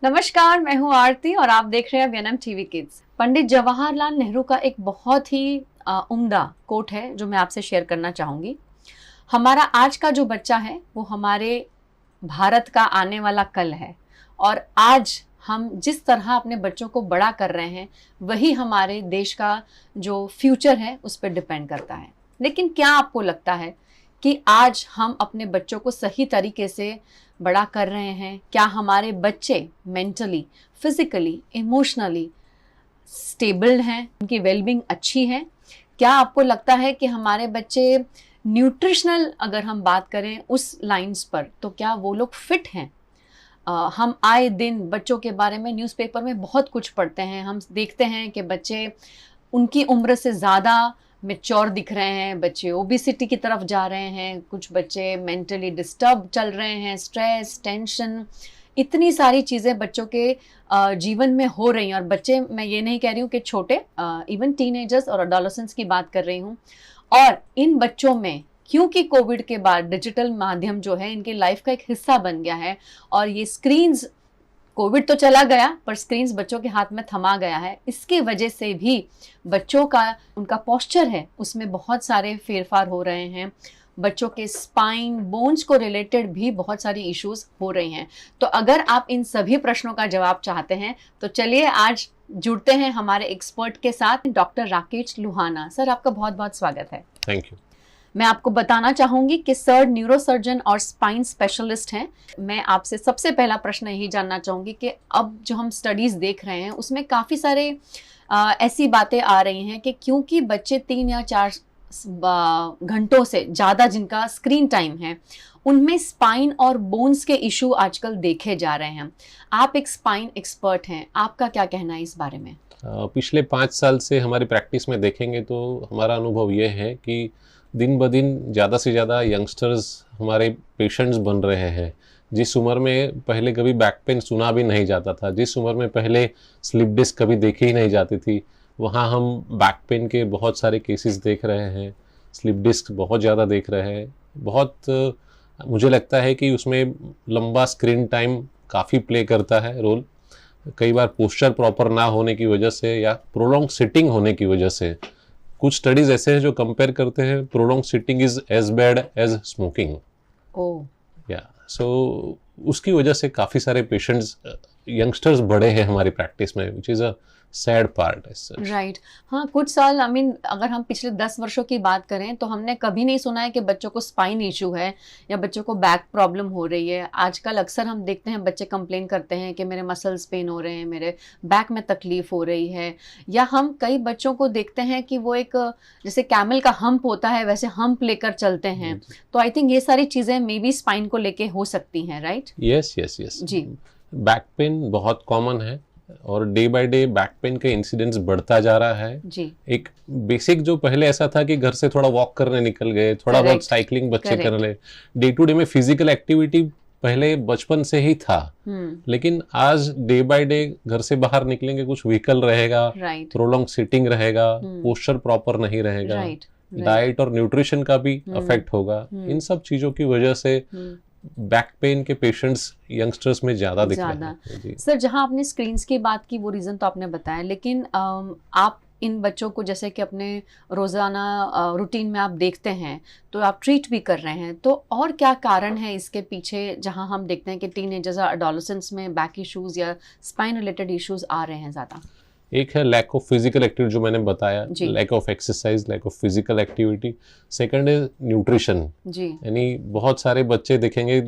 नमस्कार, मैं हूँ आरती और आप देख रहे हैं VNM TV kids. Pandit Jawaharlal Nehru का एक बहुत ही उम्दा कोट है जो मैं आपसे शेयर करना चाहूँगी। हमारा आज का जो बच्चा है वो हमारे भारत का आने वाला कल है और आज हम जिस तरह अपने बच्चों को बड़ा कर रहे हैं वही हमारे देश का जो फ्यूचर है उस पर डिपेंड करता है। लेकिन क्या आपको लगता है कि आज हम अपने बच्चों को सही तरीके से बड़ा कर रहे हैं? क्या हमारे बच्चे मेंटली, फिजिकली, इमोशनली स्टेबल हैं, उनकी वेलबींग अच्छी है? क्या आपको लगता है कि हमारे बच्चे न्यूट्रिशनल, अगर हम बात करें उस लाइंस पर, तो क्या वो लोग फिट हैं? हम आए दिन बच्चों के बारे में न्यूज़पेपर में बहुत कुछ पढ़ते हैं। हम देखते हैं कि बच्चे उनकी उम्र से ज़्यादा मैच्योर दिख रहे हैं, बच्चे ओबेसिटी की तरफ जा रहे हैं, कुछ बच्चे मेंटली डिस्टर्ब चल रहे हैं, स्ट्रेस, टेंशन, इतनी सारी चीज़ें बच्चों के जीवन में हो रही हैं। और बच्चे, मैं ये नहीं कह रही हूँ कि छोटे, इवन टीनेजर्स और एडोलेसेंट्स की बात कर रही हूँ। और इन बच्चों में क्योंकि कोविड के बाद डिजिटल माध्यम जो है इनकी लाइफ का एक हिस्सा बन गया है और ये स्क्रीन्स, कोविड तो चला गया पर स्क्रीन्स बच्चों के हाथ में थमा गया है, इसकी वजह से भी बच्चों का उनका पोस्चर है उसमें बहुत सारे फेरफार हो रहे हैं। बच्चों के स्पाइन, बोन्स को रिलेटेड भी बहुत सारी इश्यूज हो रही हैं। तो अगर आप इन सभी प्रश्नों का जवाब चाहते हैं तो चलिए आज जुड़ते हैं हमारे एक्सपर्ट के साथ, डॉक्टर राकेश लुहाना। सर, आपका बहुत बहुत स्वागत है। Thank you. मैं आपको बताना चाहूँगी कि सर न्यूरोसर्जन और स्पाइन स्पेशलिस्ट हैं। मैं आपसे सबसे पहला प्रश्न यही जानना चाहूँगी कि अब जो हम स्टडीज़ देख रहे हैं उसमें काफ़ी सारे ऐसी बातें आ रही हैं कि क्योंकि बच्चे 3 या 4 घंटों से ज़्यादा जिनका स्क्रीन टाइम है उनमें स्पाइन और बोन्स के इशू आजकल देखे जा रहे हैं। आप एक स्पाइन एक्सपर्ट हैं, आपका क्या कहना है इस बारे में? पिछले 5 साल से हमारी प्रैक्टिस में देखेंगे तो हमारा अनुभव ये है कि दिन ब दिन ज़्यादा से ज़्यादा यंगस्टर्स हमारे पेशेंट्स बन रहे हैं। जिस उम्र में पहले कभी बैक पेन सुना भी नहीं जाता था, जिस उम्र में पहले स्लिप डिस्क कभी देखी ही नहीं जाती थी, वहाँ हम बैक पेन के बहुत सारे केसेस देख रहे हैं, स्लिप डिस्क बहुत ज़्यादा देख रहे हैं। बहुत मुझे लगता है कि उसमें लंबा स्क्रीन टाइम काफ़ी प्ले करता है रोल। कई बार पोस्चर प्रॉपर ना होने की वजह से या प्रोलॉन्ग सिटिंग होने की वजह से, कुछ स्टडीज ऐसे हैं जो कंपेयर करते हैं prolong sitting is as bad as smoking. या सो उसकी वजह से काफ़ी सारे पेशेंट्स, यंगस्टर्स बड़े हैं हमारी प्रैक्टिस में, which is a sad part. Right. हाँ, कुछ साल, अगर हम पिछले 10 वर्षों की बात करें तो हमने कभी नहीं सुना है कि बच्चों को स्पाइन इशू है या बच्चों को बैक प्रॉब्लम हो रही है। आजकल अक्सर हम देखते हैं बच्चे कंप्लेन करते हैं कि मेरे मसल्स पेन हो रहे हैं, मेरे बैक में तकलीफ हो रही है। या हम कई बच्चों को देखते हैं कि वो एक, जैसे कैमल का हम्प होता है वैसे हम्प लेकर चलते हैं। तो आई थिंक ये सारी चीज़ें मे बी स्पाइन को लेके हो सकती हैं, राइट? यस यस यस जी। बैक पेन बहुत कॉमन है और day by day back pain का इंसिडेंस बढ़ता जा रहा है जी। एक बेसिक जो पहले ऐसा था कि घर से थोड़ा वॉक करने निकल गए, थोड़ा बहुत साइकिलिंग बच्चे कर ले, डे टू डे में फिजिकल एक्टिविटी पहले बचपन से ही था। लेकिन आज डे बाय डे घर से बाहर निकलेंगे, कुछ व्हीकल रहेगा, प्रोलॉन्ग सिटिंग रहेगा, पोस्चर प्रॉपर नहीं रहेगा, डाइट और न्यूट्रिशन का भी अफेक्ट होगा। इन सब चीजों की वजह से बैक पेन के पेशेंट्स यंगस्टर्स में ज्यादा दिख रहे हैं। सर, जहां आपने स्क्रीन्स की बात की वो रीजन तो आपने बताया, लेकिन आप इन बच्चों को जैसे कि अपने रोजाना रूटीन में आप देखते हैं तो आप ट्रीट भी कर रहे हैं, तो और क्या कारण है इसके पीछे जहां हम देखते हैं कि टीनेजर्स और एडोलेसेंट्स में बैक इश्यूज या स्पाइन रिलेटेड इश्यूज आ रहे हैं ज्यादा? एक है लैक ऑफ फिजिकल एक्टिविटी जो मैंने बताया, lack of exercise, lack of physical activity. Second है न्यूट्रिशन। यानी बहुत सारे बच्चे देखेंगे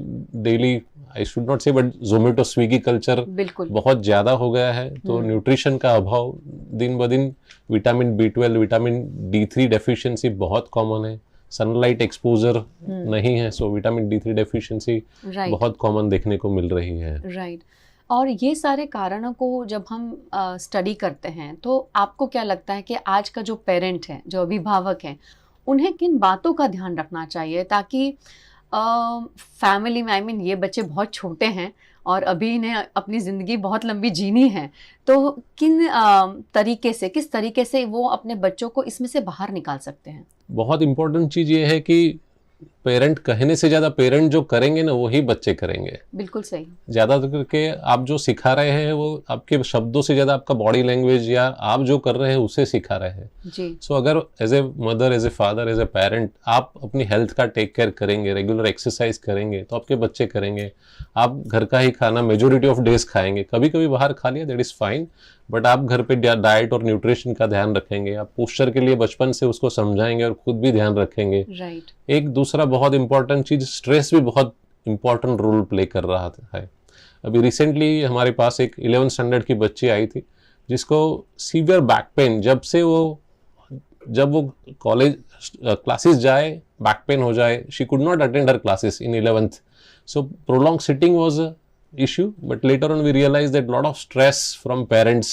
daily, I should not say but Zomato Swiggy culture बहुत ज्यादा हो गया है। तो न्यूट्रिशन का अभाव दिन ब दिन, vitamin B12, vitamin D3 deficiency बहुत कॉमन है। सनलाइट एक्सपोजर नहीं है, सो विटामिन D3 डेफिशिएंसी बहुत कॉमन देखने को मिल रही है। राइट। और ये सारे कारणों को जब हम स्टडी करते हैं तो आपको क्या लगता है कि आज का जो पेरेंट है, जो अभिभावक हैं, उन्हें किन बातों का ध्यान रखना चाहिए ताकि फैमिली में, ये बच्चे बहुत छोटे हैं और अभी इन्हें अपनी ज़िंदगी बहुत लंबी जीनी है, तो किस तरीके से वो अपने बच्चों को इसमें से बाहर निकाल सकते हैं? बहुत इम्पोर्टेंट चीज़ ये है कि पेरेंट कहने से ज्यादा पेरेंट जो करेंगे ना वही बच्चे करेंगे। बिल्कुल सही। ज्यादा करके आप जो सिखा रहे हैं वो आपके शब्दों से ज्यादा आपका बॉडी लैंग्वेज या आप जो कर रहे हैं उसे सिखा रहे हैं जी। सो अगर as a mother, as a father, as a parent आप अपनी हेल्थ का टेक केयर करेंगे, रेगुलर एक्सरसाइज करेंगे तो आपके बच्चे करेंगे। आप घर का ही खाना मेजोरिटी ऑफ डेज खाएंगे, कभी कभी बाहर खा लिया दैट इज फाइन, बट आप घर पे डाइट और न्यूट्रिशन का ध्यान रखेंगे। आप पोस्चर के लिए बचपन से उसको समझाएंगे और खुद भी ध्यान रखेंगे। राइट। एक दूसरा बहुत इंपॉर्टेंट चीज, स्ट्रेस भी बहुत इंपॉर्टेंट रोल प्ले कर रहा है। अभी रिसेंटली हमारे पास एक 11th स्टैंडर्ड की बच्ची आई थी जिसको सीवियर बैक पेन, जब वो कॉलेज क्लासेस जाए बैक पेन हो जाए, she could not attend her classes in 11th, so prolonged sitting was a issue, but later on we realized that lot of stress from parents,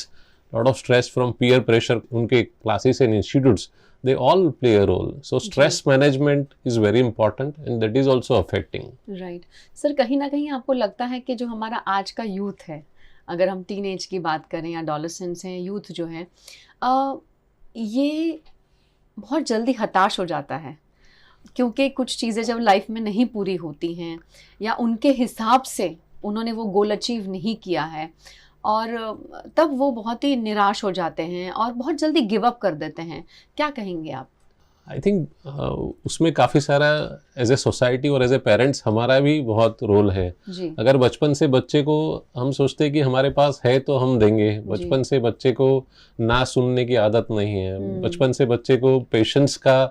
lot of stress from peer pressure, unke classes and institutes, they all play a role. So stress management is very important and that is also affecting. Right. Sir कहीं ना कहीं आपको लगता है कि जो हमारा आज का यूथ है, अगर हम टीन एज की बात करें या एडोलेसेंट्स हैं, यूथ जो है ये बहुत जल्दी हताश हो जाता है क्योंकि कुछ चीज़ें जब लाइफ में नहीं पूरी होती हैं या उनके हिसाब से उन्होंने वो गोल अचीव नहीं किया है और तब वो बहुत ही निराश हो जाते हैं और बहुत जल्दी गिव अप कर देते हैं। क्या कहेंगे आप? आई थिंक उसमें काफ़ी सारा एज ए सोसाइटी और एज ए पेरेंट्स हमारा भी बहुत रोल है जी। अगर बचपन से बच्चे को हम सोचते हैं कि हमारे पास है तो हम देंगे, बचपन से बच्चे को ना सुनने की आदत नहीं है, बचपन से बच्चे को पेशेंस का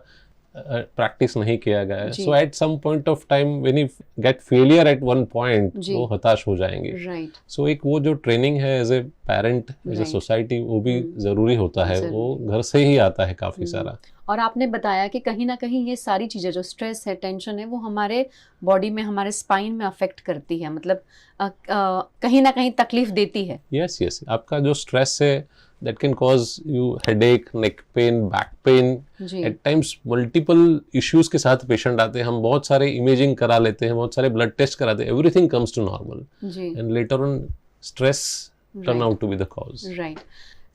प्रैक्टिस नहीं किया गया है, so at some point of time when you get failure at one point वो हताश हो जाएंगे। राइट। सो एक वो जो ट्रेनिंग है as a parent, as a society, वो भी जरूरी होता है, वो घर से ही आता है काफी सारा। और आपने बताया कि कहीं ना कहीं ये सारी चीज़ें जो स्ट्रेस है, टेंशन है, वो हमारे बॉडी में, हमारे स्पाइन में अफेक्ट करती है, मतलब कहीं ना कहीं तकलीफ देती है। यस यस, आपका जो स्ट्रेस है that can cause you headache, neck pain, back pain, at times multiple issues के साथ पेशेंट आते हैं। हम बहुत सारे इमेजिंग करा लेते हैं, बहुत सारे ब्लड टेस्ट कराते हैं, everything comes to normal and later on stress turn out to be the cause. Right.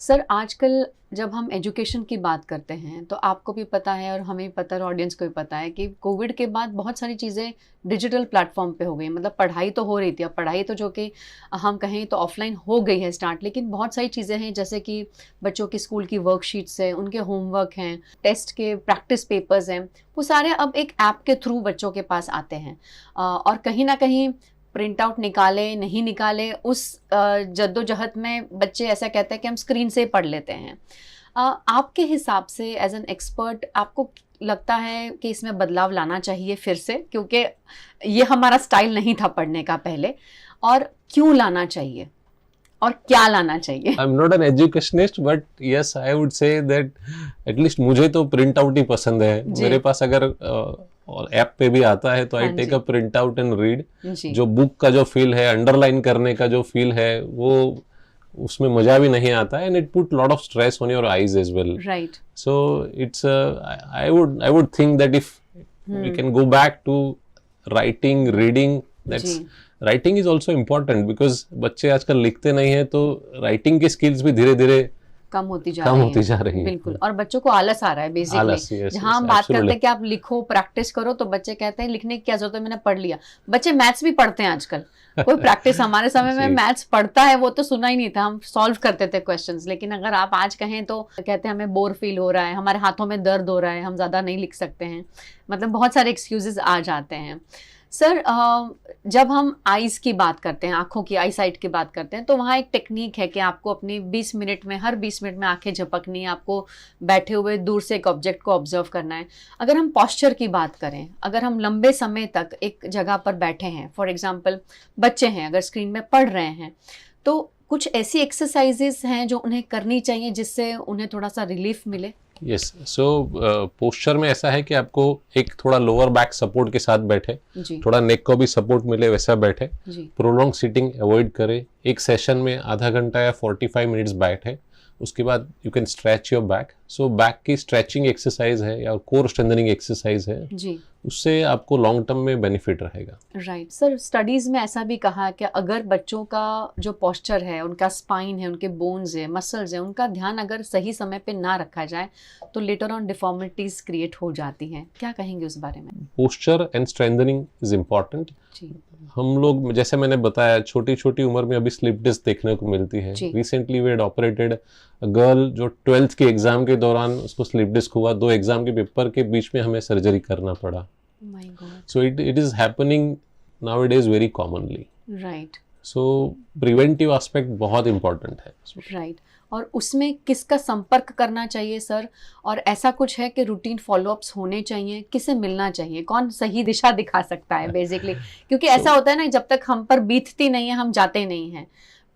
Sir आजकल जब हम एजुकेशन की बात करते हैं तो आपको भी पता है और हमें भी पता है, ऑडियंस को भी पता है कि कोविड के बाद बहुत सारी चीज़ें डिजिटल प्लेटफॉर्म पे हो गई। मतलब पढ़ाई तो हो रही थी, अब पढ़ाई तो जो कि हम कहें तो ऑफलाइन हो गई है स्टार्ट, लेकिन बहुत सारी चीज़ें हैं जैसे कि बच्चों की स्कूल की वर्कशीट्स हैं, उनके होमवर्क हैं, टेस्ट के प्रैक्टिस पेपर्स हैं, वो सारे अब एक ऐप के थ्रू बच्चों के पास आते हैं और कहीं ना कहीं प्रिंट आउट निकाले नहीं निकाले उस जद्दोजहद में बच्चे ऐसा कहते हैं कि हम स्क्रीन से पढ़ लेते हैं। आपके हिसाब से एज एन एक्सपर्ट आपको लगता है कि इसमें बदलाव लाना चाहिए फिर से, क्योंकि ये हमारा स्टाइल नहीं था पढ़ने का पहले, और क्यों लाना चाहिए और क्या लाना चाहिए? I am not an educationist but yes I would say that at least मुझे तो प्रिंट आउट ही पसंद है। मेरे पास अगर और ऐप पे भी आता है तो I take a print out and read. जो बुक का जो फील है, अंडरलाइन करने का जो फील है, वो उसमें मजा भी नहीं आता है and it put lot of stress on your eyes as well. Right. So it's I would think that if we can go back to writing, reading, that's writing is also important because बच्चे आजकल लिखते नहीं है तो writing की skills भी धीरे धीरे कम होती जा रही है। बिल्कुल। और बच्चों को आलस आ रहा है बेसिकली। जहाँ हम बात करते हैं कि आप लिखो, प्रैक्टिस करो, तो बच्चे कहते हैं लिखने की क्या जरूरत है, मैंने पढ़ लिया। बच्चे मैथ्स भी पढ़ते हैं आजकल, कोई प्रैक्टिस हमारे समय में मैथ्स पढ़ता है वो तो सुना ही नहीं था, हम सॉल्व करते थे क्वेश्चंस। लेकिन अगर आप आज कहें तो कहते हैं हमें बोर फील हो रहा है, हमारे हाथों में दर्द हो रहा है, हम ज्यादा नहीं लिख सकते हैं, मतलब बहुत सारे एक्सक्यूजेस आ जाते हैं। सर जब हम आईज की बात करते हैं, आंखों की, आई साइट की बात करते हैं, तो वहाँ एक टेक्निक है कि आपको अपनी 20 मिनट में, हर 20 मिनट में आंखें झपकनी है, आपको बैठे हुए दूर से एक ऑब्जेक्ट को ऑब्जर्व करना है। अगर हम पॉस्चर की बात करें, अगर हम लंबे समय तक एक जगह पर बैठे हैं, फॉर एग्जाम्पल बच्चे हैं, अगर स्क्रीन में पढ़ रहे हैं, तो कुछ ऐसी एक्सरसाइजेस हैं जो उन्हें करनी चाहिए जिससे उन्हें थोड़ा सा रिलीफ मिले? यस, सो पोस्चर में ऐसा है कि आपको एक थोड़ा लोअर बैक सपोर्ट के साथ बैठे, थोड़ा नेक को भी सपोर्ट मिले वैसा बैठे, प्रोलॉन्ग सिटिंग अवॉइड करें। एक सेशन में आधा घंटा या 45 मिनट्स बैठे, उसके बाद you can stretch your back, so back की स्ट्रेचिंग एक्सरसाइज है या कोर स्ट्रेंथनिंग एक्सरसाइज है, जी, उससे आपको लॉन्ग टर्म में बेनिफिट रहेगा। Right sir. स्टडीज में ऐसा भी कहा कि अगर बच्चों का जो पोस्चर है, उनका स्पाइन है, उनके बोन्स है, मसल्स है, उनका ध्यान अगर सही समय पे ना रखा जाए तो लेटर ऑन डिफॉर्मिटीज क्रिएट हो जाती हैं। क्या कहेंगे उस बारे में? Posture and strengthening is important. जी, हम लोग, जैसे मैंने बताया, छोटी छोटी उम्र में अभी स्लिप डिस्क देखने को मिलती है। जी। Recently we had operated a girl जो 12th के एग्जाम के दौरान उसको स्लिप डिस्क हुआ, 2 एग्जाम के पेपर के बीच में हमें सर्जरी करना पड़ा। My God. So it is happening nowadays very commonly. Right, so preventive aspect बहुत इंपॉर्टेंट है। राइट। और उसमें किसका संपर्क करना चाहिए सर? और ऐसा कुछ है कि रूटीन फॉलोअप्स होने चाहिए? किसे मिलना चाहिए? कौन सही दिशा दिखा सकता है बेसिकली? क्योंकि ऐसा होता है ना, जब तक हम पर बीतती नहीं है हम जाते नहीं हैं,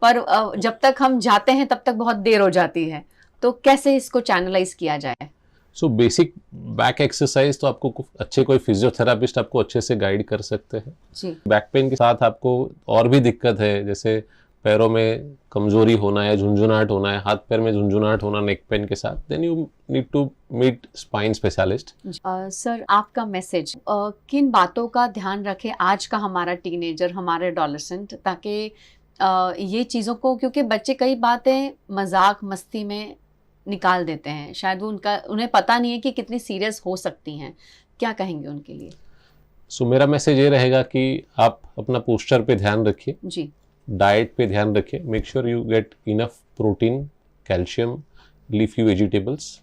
पर जब तक हम जाते हैं तब तक बहुत देर हो जाती है। तो कैसे इसको चैनलाइज किया जाए? सो बेसिक बैक एक्सरसाइज तो आपको अच्छे कोई फिजियोथेरापिस्ट आपको अच्छे से गाइड कर सकते हैं। जी, बैक पेन के साथ आपको और भी दिक्कत है, जैसे पैरों में कमजोरी होना है, झुंझुनाहट होना है, हाथ पैर में झुंझुनाहट होना नेक पेन के साथ, then you need to meet spine specialist. Sir आपका मैसेज किन बातों का ध्यान रखे आज का हमारा टीनेजर, हमारे एडोलेसेंट, ताकि ये चीज़ों को, क्योंकि बच्चे कई बातें मजाक मस्ती में निकाल देते हैं, शायद वो उन्हें पता नहीं है कि कितनी सीरियस हो सकती हैं। क्या कहेंगे उनके लिए? सो मेरा मैसेज ये रहेगा कि आप अपना पोस्चर पे ध्यान रखिए, जी, डाइट पे ध्यान रखिए, make sure you get enough protein, calcium, leafy vegetables.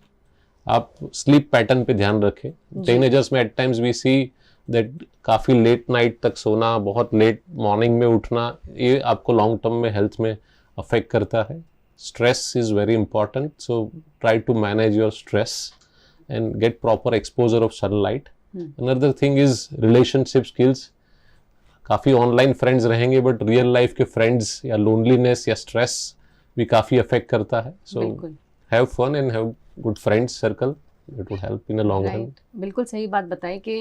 आप स्लीप पैटर्न पे ध्यान रखें। टीनेजर्स में at times we see that काफ़ी लेट नाइट तक सोना, बहुत लेट मॉर्निंग में उठना, ये आपको लॉन्ग टर्म में हेल्थ में अफेक्ट करता है। Stress is very important, so try to manage your stress and get proper exposure of sunlight. Another thing is relationship skills. काफ़ी ऑनलाइन फ्रेंड्स रहेंगे बट रियल लाइफ के फ्रेंड्स या loneliness या stress भी काफ़ी अफेक्ट करता है। So have fun and have good friends circle, it would help in a long run. बिल्कुल सही बात बताई कि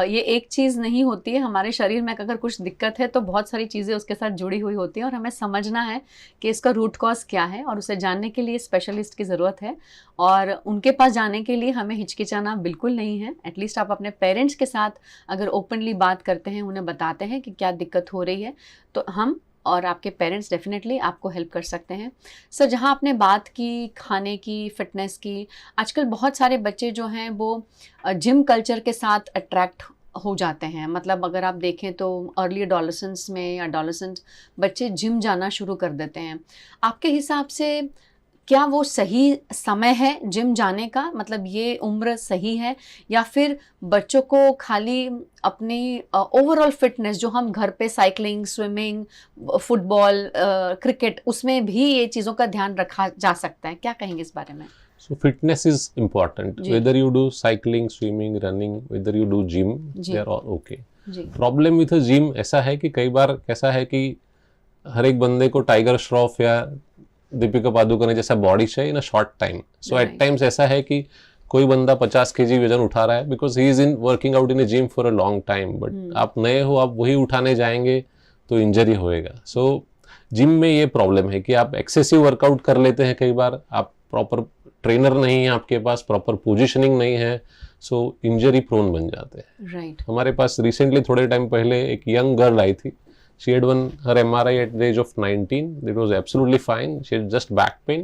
ये एक चीज़ नहीं होती है। हमारे शरीर में अगर कुछ दिक्कत है तो बहुत सारी चीज़ें उसके साथ जुड़ी हुई होती हैं और हमें समझना है कि इसका रूट कॉज क्या है, और उसे जानने के लिए स्पेशलिस्ट की ज़रूरत है। और उनके पास जाने के लिए हमें हिचकिचाना बिल्कुल नहीं है। एटलीस्ट आप अपने पेरेंट्स के साथ अगर ओपनली बात करते हैं, उन्हें बताते हैं कि क्या दिक्कत हो रही है, तो हम और आपके पेरेंट्स डेफिनेटली आपको हेल्प कर सकते हैं। सर, जहां आपने बात की खाने की, फिटनेस की, आजकल बहुत सारे बच्चे जो हैं वो जिम कल्चर के साथ अट्रैक्ट हो जाते हैं। मतलब अगर आप देखें तो अर्ली एडोलेसेंस में एडोलेसेंट बच्चे जिम जाना शुरू कर देते हैं। आपके हिसाब से क्या वो सही समय है जिम जाने का? मतलब ये उम्र सही है, या फिर बच्चों को खाली अपनी ओवरऑल फिटनेस, जो हम घर पे साइकिलिंग, स्विमिंग, फुटबॉल, क्रिकेट, उसमें भी ये चीज़ों का ध्यान रखा जा सकता है? क्या कहेंगे इस बारे में? So fitness is important. Whether you do cycling, swimming, running, whether you do gym, they are all okay. Problem with a gym ऐसा है कि कई बार कैसा है कि हर एक बंदे को टाइगर श्रॉफ या दीपिका पादुकोण जैसा बॉडी चाहिए in a short time. So at times ऐसा है कि कोई बंदा 50 kg वजन उठा रहा है because he is in working out in A gym for a long time, but आप नए हो, आप वही उठाने जाएंगे तो इंजरी होएगा। सो जिम में ये प्रॉब्लम है कि आप एक्सेसिव वर्कआउट कर लेते हैं, कई बार आप प्रॉपर ट्रेनर नहीं है आपके पास, प्रॉपर पोजीशनिंग नहीं है, सो इंजरी प्रोन बन जाते हैं। राइट। हमारे पास रिसेंटली थोड़े टाइम पहले एक यंग गर्ल आई थी। She had won her MRI at the age of 19. It was absolutely fine. She had just back pain,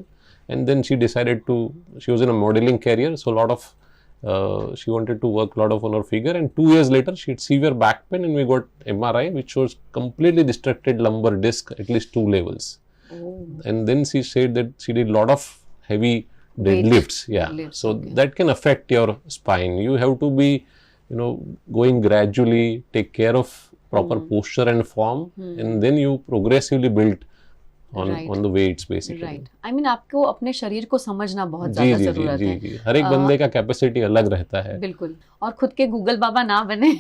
and then she decided to. She was in a modeling career, so a lot of she wanted to work a lot of on her figure. And 2 years later, she had severe back pain, and we got MRI, which shows completely distracted lumbar disc at least 2 levels. Oh. And then she said that she did a lot of heavy deadlifts. Yeah, so okay. That can affect your spine. You have to be, going gradually, take care of proper posture and form, and then you progressively build on the weights basically. Right. I mean, आपको अपने शरीर को समझना बहुत ज़्यादा ज़रूरत है। जी। हर एक बंदे का कैपेसिटी अलग रहता है। बिल्कुल। और खुद के गूगल बाबा ना बने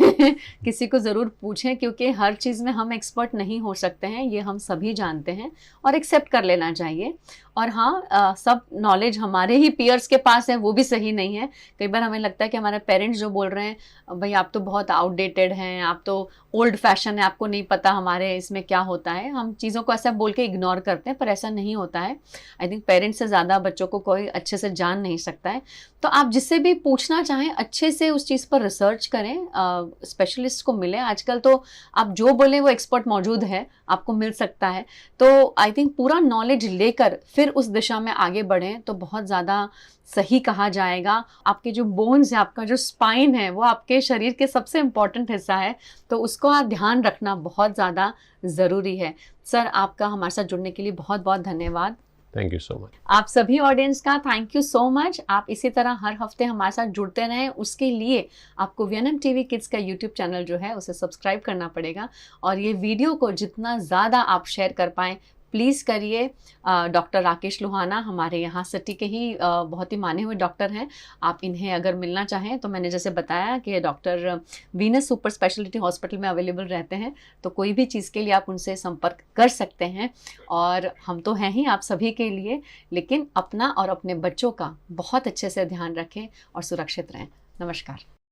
किसी को ज़रूर पूछें, क्योंकि हर चीज़ में हम एक्सपर्ट नहीं हो सकते हैं, ये हम सभी जानते हैं और एक्सेप्ट कर लेना चाहिए। और हाँ, सब नॉलेज हमारे ही पीयर्स के पास है वो भी सही नहीं है। कई बार हमें लगता है कि हमारे पेरेंट्स जो बोल रहे हैं, भाई आप तो बहुत आउटडेटेड हैं, आप तो ओल्ड फैशन है, आपको नहीं पता हमारे इसमें क्या होता है, हम चीज़ों को ऐसा बोल के इग्नोर इग्नोर करते हैं, पर ऐसा नहीं होता है। आई थिंक पेरेंट्स से ज़्यादा बच्चों को कोई अच्छे से जान नहीं सकता है। तो आप जिससे भी पूछना चाहें अच्छे से उस चीज़ पर रिसर्च करें, स्पेशलिस्ट को मिलें। आजकल तो आप जो बोलें वो एक्सपर्ट मौजूद है, आपको मिल सकता है। तो आई थिंक पूरा नॉलेज लेकर फिर उस दिशा में आगे बढ़ें तो बहुत ज़्यादा सही कहा जाएगा। आपके जो बोन्स है, आपका जो स्पाइन है, वो आपके शरीर के सबसे इम्पॉर्टेंट हिस्सा है, तो उसको आप ध्यान रखना बहुत ज़्यादा ज़रूरी है। सर, आपका हमारे साथ जुड़ने के लिए बहुत बहुत धन्यवाद। Thank you so much. आप सभी ऑडियंस का थैंक यू सो मच। आप इसी तरह हर हफ्ते हमारे साथ जुड़ते रहें, उसके लिए आपको वीएनएम टीवी किड्स का यूट्यूब चैनल जो है उसे सब्सक्राइब करना पड़ेगा, और ये वीडियो को जितना ज़्यादा आप शेयर कर पाएँ प्लीज़ करिए। डॉक्टर राकेश लोहाना हमारे यहाँ सिटी के ही बहुत ही माने हुए डॉक्टर हैं। आप इन्हें अगर मिलना चाहें तो मैंने जैसे बताया कि doctor Venus super speciality hospital में अवेलेबल रहते हैं, तो कोई भी चीज़ के लिए आप उनसे संपर्क कर सकते हैं। और हम तो हैं ही आप सभी के लिए, लेकिन अपना और अपने बच्चों का बहुत अच्छे से ध्यान रखें और सुरक्षित रहें। नमस्कार।